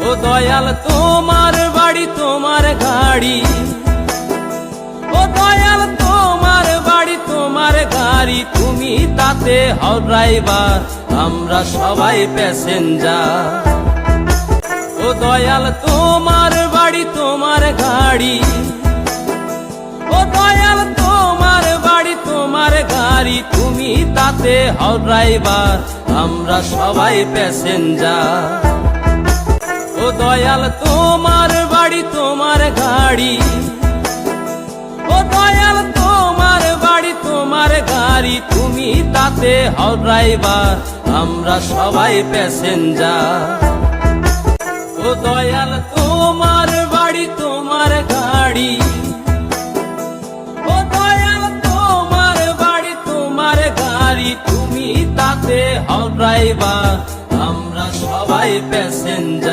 ও দয়াল তোমার বাড়ি তোমার গাড়ি, ও দয়াল তোমার বাড়ি তোমার গাড়ি, তুমি তাতে হও ড্রাইভার, আমরা সবাই প্যাসেঞ্জার। ও দয়াল তোমার বাড়ি তোমার গাড়ি, ও দয়াল তোমার বাড়ি তোমার গাড়ি, তুমি তাতে হও ড্রাইভার, আমরা সবাই প্যাসেঞ্জার। ও দয়াল তোমার বাড়ি তোমার গাড়ি, ও দয়াল তোমার বাড়ি তোমার গাড়ি, তুমি তাতে হও ড্রাইভার, আমরা সবাই প্যাসেঞ্জার। ও দয়াল তোমার বাড়ি তোমার গাড়ি, ও দয়াল তোমার বাড়ি তোমার গাড়ি, তুমি তাতে হও ড্রাইভার, আমরা সবাই প্যাসেঞ্জার।